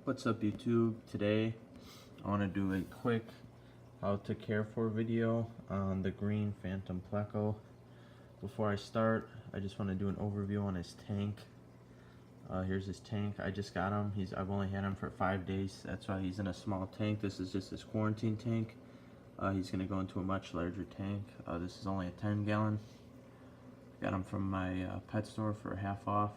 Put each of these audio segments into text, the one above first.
What's up YouTube? Today I want to do a quick how to care for video on the green Phantom Pleco. Before I start, I just want to do an overview on his tank. Here's his tank. I just got him. I've only had him for 5 days. That's why he's in a small tank. This is just his quarantine tank. He's going to go into a much larger tank. This is only a 10 gallon. Got him from my pet store for half off.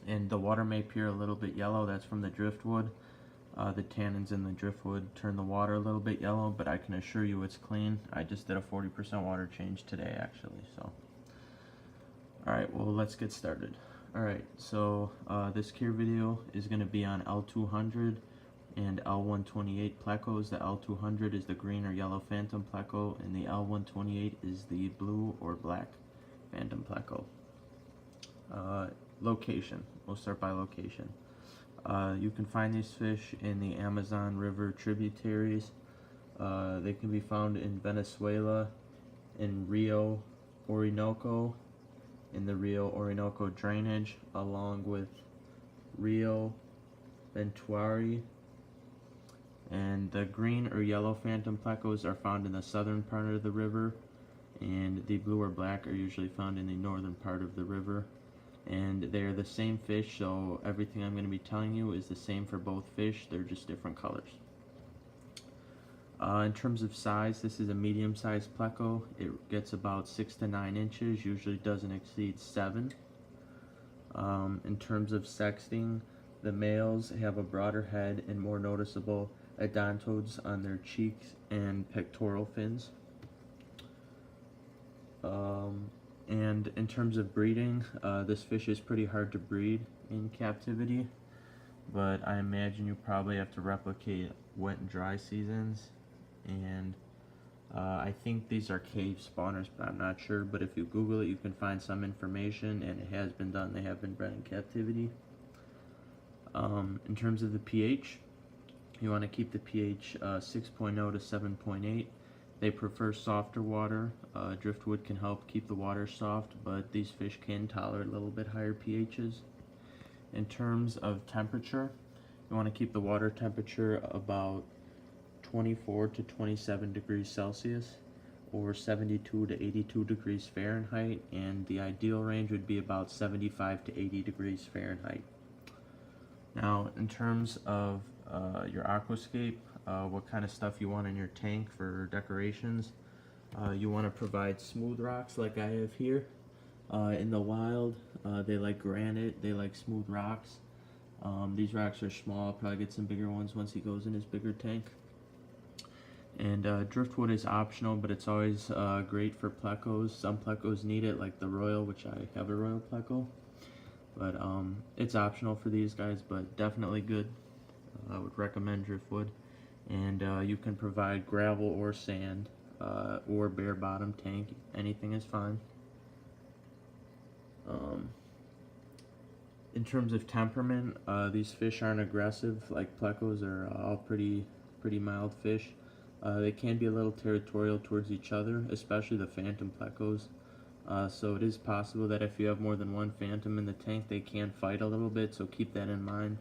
And the water may appear a little bit yellow. That's from the driftwood. The tannins in the driftwood turn the water a little bit yellow, but I can assure you it's clean. I just did a 40% water change today actually. So alright, well, let's get started. Alright, so this care video is going to be on L-200 and L-128 Plecos. The L-200 is the green or yellow Phantom Pleco, and the L-128 is the blue or black Phantom Pleco. Location. We'll start by location. You can find these fish in the Amazon River tributaries. They can be found in Venezuela, in Rio Orinoco, in the Rio Orinoco drainage, along with Rio Ventuari. And the green or yellow Phantom Plecos are found in the southern part of the river, and the blue or black are usually found in the northern part of the river. And they're the same fish, so everything I'm going to be telling you is the same for both fish. They're just different colors. In terms of size, this is a medium-sized Pleco. It gets about 6 to 9 inches, usually doesn't exceed 7. In terms of sexting, the males have a broader head and more noticeable odontodes on their cheeks and pectoral fins. And in terms of breeding, this fish is pretty hard to breed in captivity, but I imagine you probably have to replicate wet and dry seasons. And I think these are cave spawners, but I'm not sure. But if you Google it, you can find some information, and it has been done. They have been bred in captivity. In terms of the pH, you want to keep the pH 6.0 to 7.8. They prefer softer water. Driftwood can help keep the water soft, but these fish can tolerate a little bit higher pHs. In terms of temperature, you want to keep the water temperature about 24 to 27 degrees Celsius or 72 to 82 degrees Fahrenheit, and the ideal range would be about 75 to 80 degrees Fahrenheit. Now, in terms of your aquascape, what kind of stuff you want in your tank for decorations, you want to provide smooth rocks like I have here. In the wild, they like granite, they like smooth rocks. These rocks are small. I'll probably get some bigger ones once he goes in his bigger tank. And driftwood is optional, but it's always great for plecos. Some plecos need it, like the Royal, which I have a Royal Pleco. But it's optional for these guys, but definitely good. I would recommend driftwood. And you can provide gravel or sand or bare bottom tank. Anything is fine. In terms of temperament, these fish aren't aggressive like plecos. Are all pretty mild fish. They can be a little territorial towards each other, especially the Phantom Plecos. So it is possible that if you have more than one Phantom in the tank, they can fight a little bit, so keep that in mind.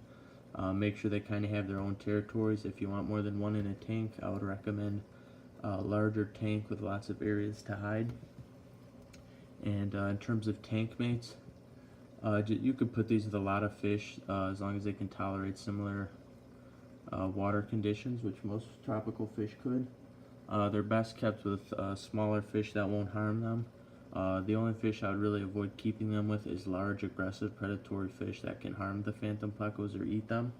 Make sure they kind of have their own territories. If you want more than one in a tank, I would recommend a larger tank with lots of areas to hide. And in terms of tank mates, you could put these with a lot of fish as long as they can tolerate similar water conditions, which most tropical fish could. They're best kept with smaller fish that won't harm them. The only fish I would really avoid keeping them with is large, aggressive, predatory fish that can harm the Phantom Plecos or eat them.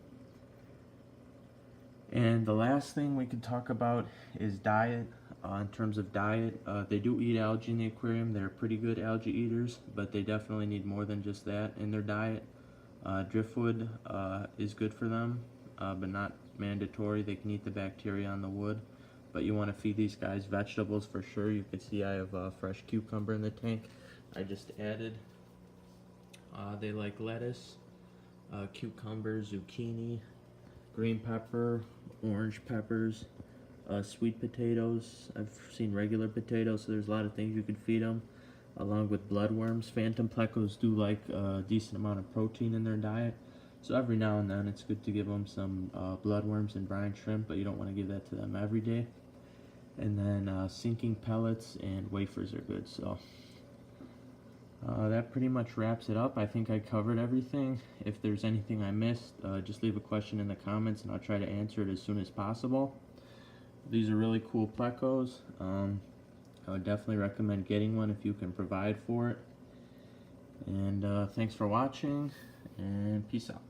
And the last thing we could talk about is diet. In terms of diet, they do eat algae in the aquarium. They're pretty good algae eaters, but they definitely need more than just that in their diet. Driftwood is good for them, but not mandatory. They can eat the bacteria on the wood. But you want to feed these guys vegetables for sure. You can see I have a fresh cucumber in the tank I just added. They like lettuce, cucumber, zucchini, green pepper, orange peppers, sweet potatoes. I've seen regular potatoes, so there's a lot of things you can feed them. along with bloodworms. Phantom plecos do like a decent amount of protein in their diet, So every now and then it's good to give them some bloodworms and brine shrimp, but you don't want to give that to them every day. And then sinking pellets and wafers are good. So that pretty much wraps it up. I think I covered everything. If there's anything I missed, just leave a question in the comments and I'll try to answer it as soon as possible. These are really cool Plecos. I would definitely recommend getting one if you can provide for it. And thanks for watching, and peace out.